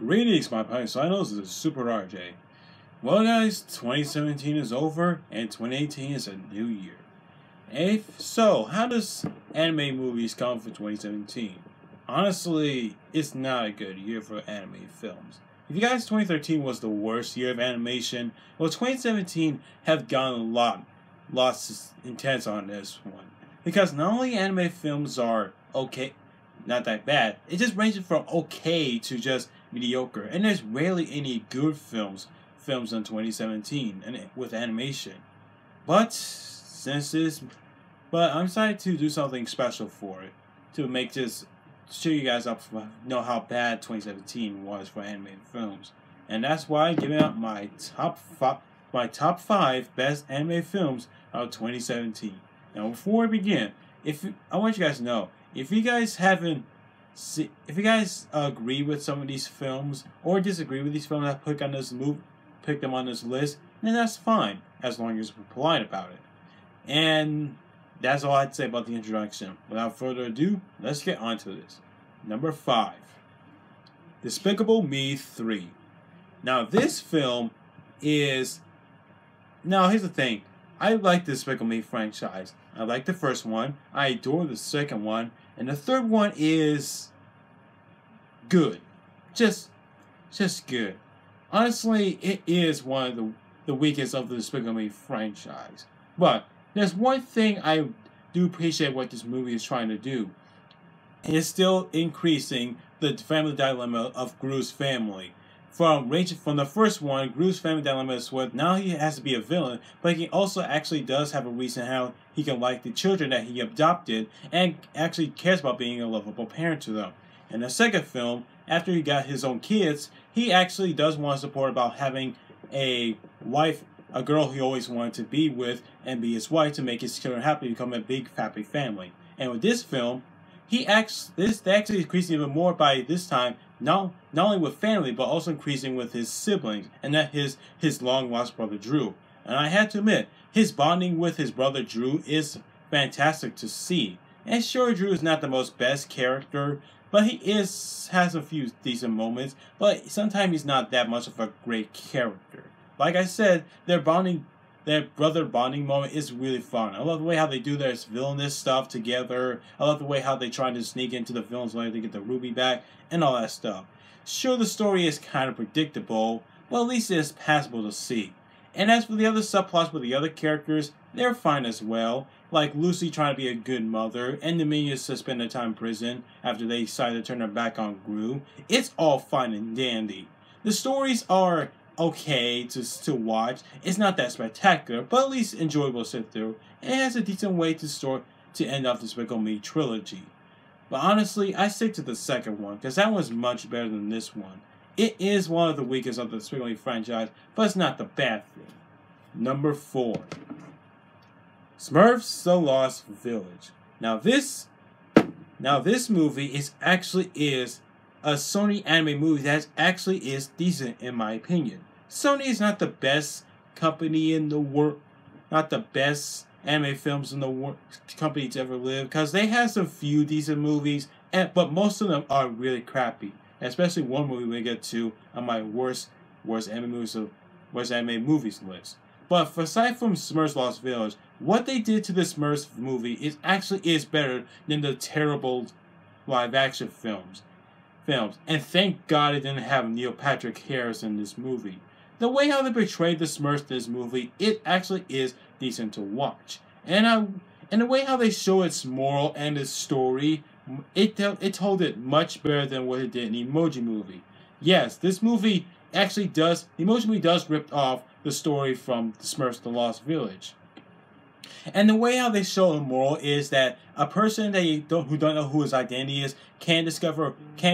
Greetings, my Paisanos, this is Super RJ. Well, guys, 2017 is over, and 2018 is a new year. So, how does anime movies come for 2017? Honestly, it's not a good year for anime films. If you guys 2013 was the worst year of animation, well, 2017 have gone a lot intense on this one. Because not only anime films are okay, not that bad, it just ranges from okay to just mediocre, and there's rarely any good films in 2017 and with animation. But I'm excited to do something special for it, to make this show you guys up, know how bad 2017 was for animated films, and that's why I'm giving out my top five best anime films of 2017. Now, before we begin, I want you guys to know, if you guys agree with some of these films or disagree with these films I pick them on this list, then that's fine, as long as we're polite about it. And that's all I'd say about the introduction. Without further ado, let's get on to this. Number 5. Despicable Me 3. Now, this film is... Now, here's the thing. I like the Despicable Me franchise. I like the first one. I adore the second one. And the third one is... good. Just good. Honestly, it is one of the weakest of the Despicable Me franchise. But there's one thing I do appreciate what this movie is trying to do. It's still increasing the family dilemma of Gru's family. From the first one, Gru's family dilemma is what now he has to be a villain, but he also actually does have a reason how he can like the children that he adopted and actually cares about being a lovable parent to them. In the second film, after he got his own kids, he actually does want to support about having a wife, a girl he always wanted to be with and be his wife to make his children happy, become a big happy family. And with this film, they actually increasing even more by this time, not only with family, but also increasing with his siblings, and that his long lost brother Drew. And I have to admit, his bonding with his brother Drew is fantastic to see. And sure, Drew is not the most best character, but he has a few decent moments, but sometimes he's not that much of a great character. Like I said, their brother bonding moment is really fun. I love the way how they do their villainous stuff together. I love the way how they try to sneak into the villains later to get the Ruby back and all that stuff. Sure, the story is kind of predictable, but at least it's passable to see. And as for the other subplots with the other characters, they're fine as well. Like Lucy trying to be a good mother, and the minions to spend their time in prison after they decide to turn their back on Gru. It's all fine and dandy. The stories are okay to watch. It's not that spectacular, but at least enjoyable to sit through. And it has a decent way to end off the Despicable Me trilogy. But honestly, I stick to the second one, because that one's much better than this one. It is one of the weakest of the Despicable Me franchise, but it's not the bad thing. Number 4. Smurfs: The Lost Village. Now this movie is a Sony anime movie that actually is decent in my opinion. Sony is not the best company in the world, not the best anime films in the world company to ever live, because they have some few decent movies, but most of them are really crappy. Especially one movie we get to on my worst anime movies list. But aside from Smurfs: Lost Village, what they did to the Smurfs movie is better than the terrible live-action films. And thank God it didn't have Neil Patrick Harris in this movie. The way how they portrayed the Smurfs in this movie, it actually is decent to watch. And the way how they show its moral and its story, it told it much better than what it did in the Emoji Movie. Yes, this movie actually does, the Emoji Movie does rip off the story from the Smurfs: The Lost Village. And the way how they show the moral is that a person who don't know who his identity is can't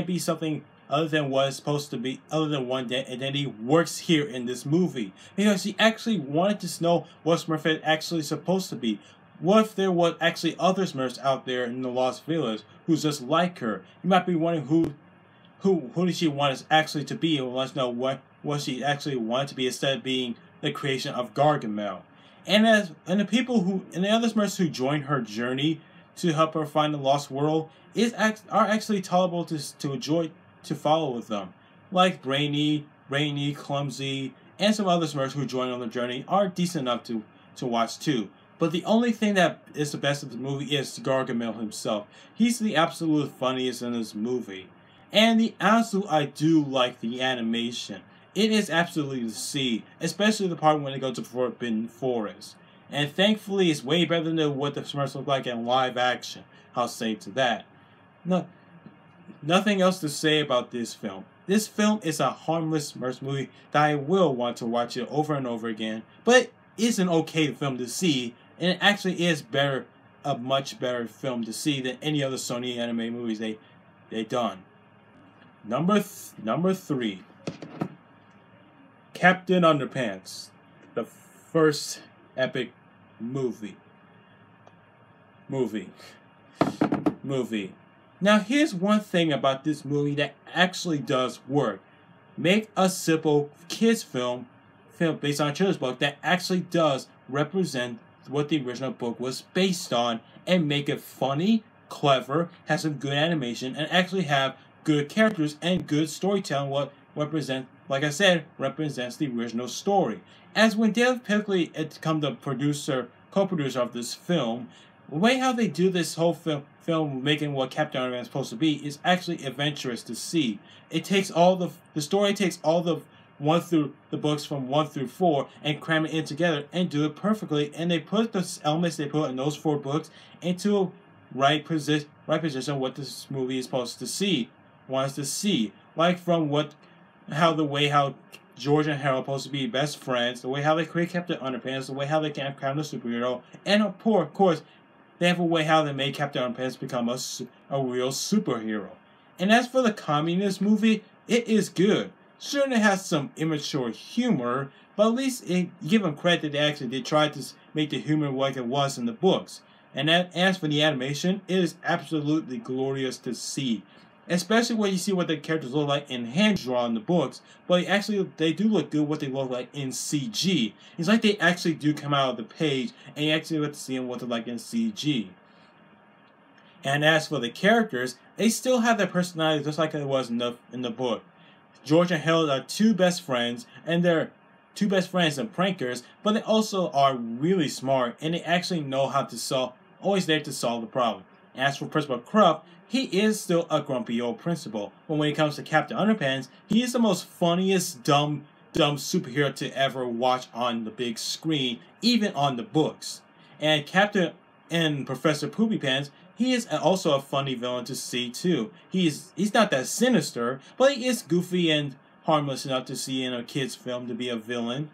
be something other than what it's supposed to be, other than one identity, works here in this movie. Because he actually wanted to know what Smurf is actually supposed to be. What if there was actually other Smurfs out there in the Lost Village who's just like her? You might be wondering who does she want us actually to be, and wants to know what she actually wanted to be instead of being the creation of Gargamel. And the other Smurfs who join her journey to help her find the lost world are actually tolerable to enjoy, to follow with them. like Brainy, Clumsy, and some other Smurfs who join on the journey are decent enough to watch too. But the only thing that is the best of the movie is Gargamel himself. He's the absolute funniest in this movie. And I do like the animation. It is absolutely to see, especially the part when they go to Forbidden Forest. And thankfully, it's way better than what the Smurfs look like in live action. I'll say to that. No, nothing else to say about this film. This film is a harmless Smurfs movie that I will want to watch it over and over again. But it's an okay film to see, and it actually is a much better film to see than any other Sony anime movies they done. Number 3, Captain Underpants, the first epic movie. Now here's one thing about this movie that actually does work. Make a simple kids film based on a children's book that actually does represent what the original book was based on, and make it funny, clever, have some good animation, and actually have good characters and good storytelling. What represents the original story. As when David Pickley had become the co-producer of this film, the way how they do this whole film making what Captain Underpants is supposed to be is actually adventurous to see. It takes the story takes all the books from 1 through 4 and cram it in together and do it perfectly, and they put the elements they put in those 4 books into a right position what this movie is supposed to want us to see. Like from how George and Harold are supposed to be best friends, the way how they create Captain Underpants, the way how they can crown a superhero, and of course, they have a way how they made Captain Underpants become a real superhero. And as for the comedy in this movie, it is good. Sure, it has some immature humor, but at least give them credit they actually did try to make the humor like it was in the books. And as for the animation, it is absolutely glorious to see. Especially when you see what the characters look like in hand drawn in the books, but they do look good what they look like in CG. It's like they actually do come out of the page, and you actually get to see what they're like in CG. And as for the characters, they still have their personality just like it was in the book. George and Harold are 2 best friends, and they're 2 best friends and prankers, but they also are really smart, and they actually know how to always there to solve the problem. As for Principal Krupp, he is still a grumpy old principal, but when it comes to Captain Underpants, he is the most funniest dumb superhero to ever watch on the big screen, even on the books. And Professor Poopy Pants, he is also a funny villain to see too. He's not that sinister, but he is goofy and harmless enough to see in a kid's film to be a villain.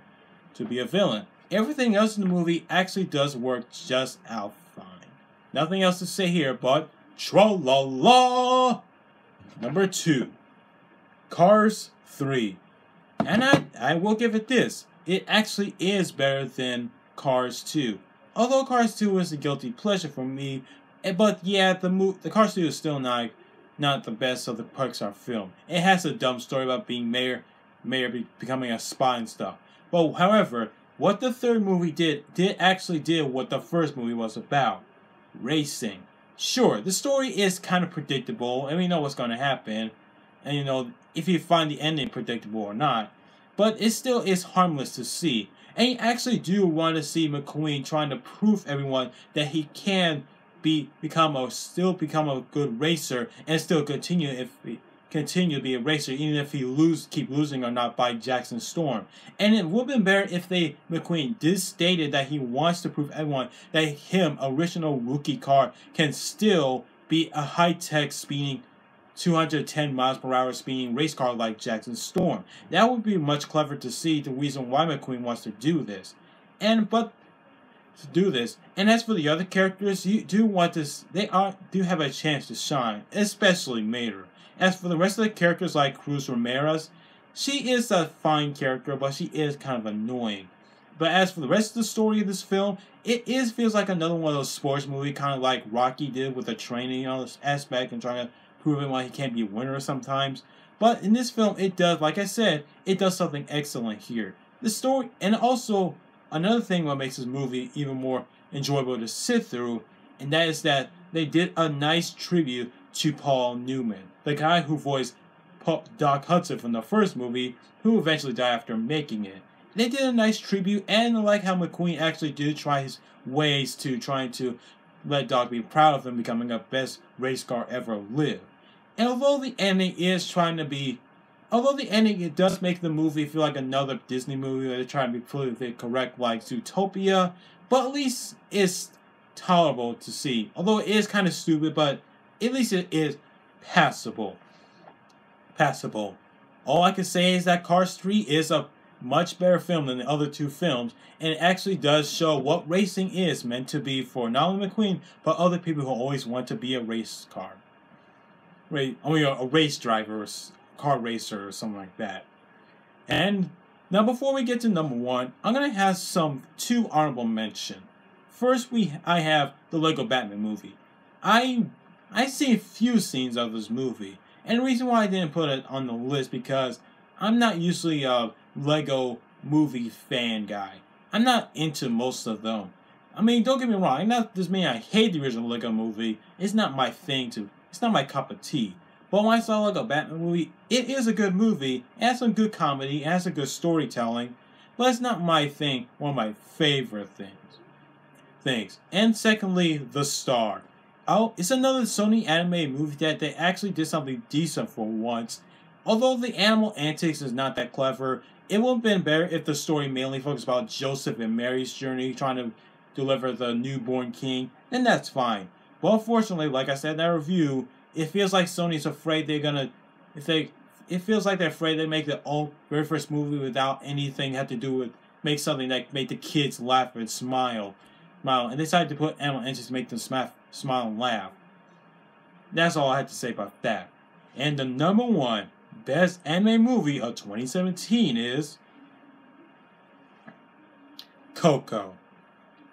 Everything else in the movie actually does work just out fine. Nothing else to say here, but tra-la-la! Number 2, Cars 3. And I will give it this. It actually is better than Cars 2. Although Cars 2 is a guilty pleasure for me, but yeah, the Cars 2 is still not the best of the Pixar film. It has a dumb story about being mayor becoming a spy and stuff. But however, what the third movie did what the first movie was about. Racing. Sure, the story is kind of predictable, and we know what's going to happen, and if you find the ending predictable or not, but it still is harmless to see. And you actually do want to see McQueen trying to prove everyone that he can become a good racer and still continue to be a racer, even if he keep losing or not by Jackson Storm. And it would have been better if McQueen did stated that he wants to prove everyone that original rookie car, can still be a high-tech speeding 210 miles per hour speeding race car like Jackson Storm. That would be much clever to see the reason why McQueen wants to do this. And as for the other characters, you do want this. Do have a chance to shine, especially Mater. As for the rest of the characters like Cruz Ramirez, she is a fine character, but she is kind of annoying. But as for the rest of the story of this film, feels like another one of those sports movies, kind of like Rocky did with the training aspect and trying to prove him why he can't be a winner sometimes. But in this film, it does, like I said, it does something excellent here. The story, and also another thing what makes this movie even more enjoyable to sit through, and that is that they did a nice tribute to Paul Newman, the guy who voiced Doc Hudson from the first movie, who eventually died after making it. They did a nice tribute, and I like how McQueen actually did try his ways to trying to let Doc be proud of him becoming the best race car ever lived. And although the ending it does make the movie feel like another Disney movie where they're trying to be politically correct like Zootopia, but at least it's tolerable to see. Although it is kind of stupid, but at least it is passable. All I can say is that Cars 3 is a much better film than the other two films, and it actually does show what racing is meant to be for not only McQueen, but other people who always want to be a race car. A race driver, or car racer, or something like that. And now before we get to number 1, I'm going to have two honorable mention. First, I have the Lego Batman movie. I see a few scenes of this movie, and the reason why I didn't put it on the list because I'm not usually a Lego movie fan guy. I'm not into most of them. I mean, don't get me wrong. Not just mean I hate the original Lego movie. It's not my thing it's not my cup of tea. But when I saw Lego Batman movie, it is a good movie. It has some good comedy. It has some good storytelling. But it's not my thing. One of my favorite things. And secondly, The Star. Oh, it's another Sony animated movie that they actually did something decent for once. Although the animal antics is not that clever, it would have been better if the story mainly focused about Joseph and Mary's journey trying to deliver the newborn king, then that's fine. But unfortunately, like I said in that review, it feels like Sony's afraid they're gonna, it feels like they're afraid they make their own very first movie without anything had to do with make something that make the kids laugh and smile, and they decided to put animal antics to make them smile and laugh. That's all I had to say about that. And the number 1 best anime movie of 2017 is Coco.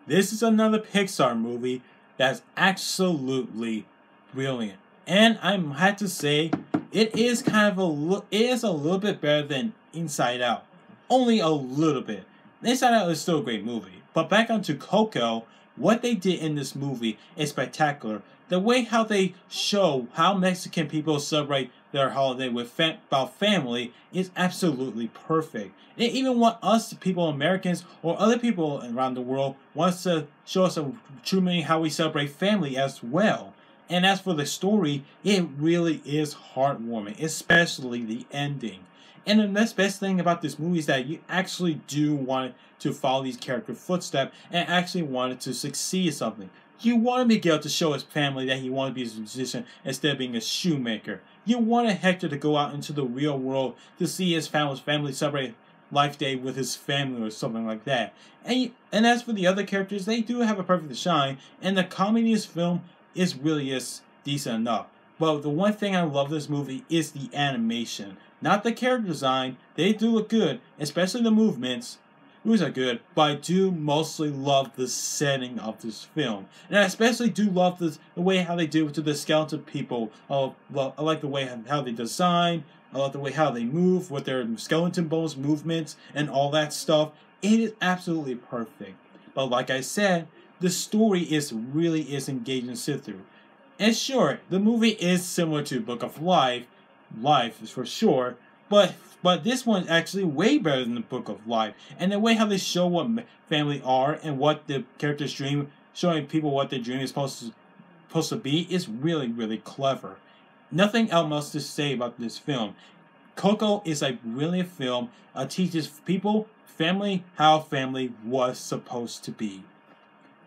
This is another Pixar movie that's absolutely brilliant. And I had to say, it is a little bit better than Inside Out. Only a little bit. Inside Out is still a great movie. But back onto Coco, what they did in this movie is spectacular. The way how they show how Mexican people celebrate their holiday with about family is absolutely perfect. They even want us, people, Americans, or other people around the world, wants to show us a true meaning how we celebrate family as well. And as for the story, it really is heartwarming, especially the ending. And the next best thing about this movie is that you actually do want to follow these character footsteps and actually wanted to succeed at something. You wanted Miguel to show his family that he wanted to be a musician instead of being a shoemaker. You wanted Hector to go out into the real world to see his family celebrate Life Day with his family or something like that. And as for the other characters, they do have a perfect shine, and the comedy in this film really is decent enough. But the one thing I love this movie is the animation. Not the character design. They do look good, especially the movements. Movies are good, but I do mostly love the setting of this film. And I especially do love the way how they do it to the skeleton people. I like the way how they design. I like the way how they move with their skeleton bones movements and all that stuff. It is absolutely perfect. But like I said, the story really is engaging to sit through. And sure, the movie is similar to Book of Life is for sure, but this one's actually way better than the Book of Life. And the way how they show what family are and what the characters dream, showing people what their dream is supposed to be, is really, really clever. Nothing else to say about this film. Coco is a brilliant film. It teaches people, family, how family was supposed to be.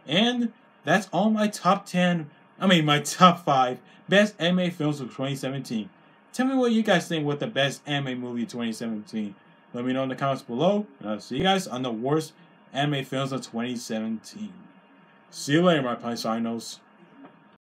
And that's all my top 5 best anime films of 2017. Tell me what you guys think with the best anime movie of 2017. Let me know in the comments below, and I'll see you guys on the worst anime films of 2017. See you later, my Paisanos.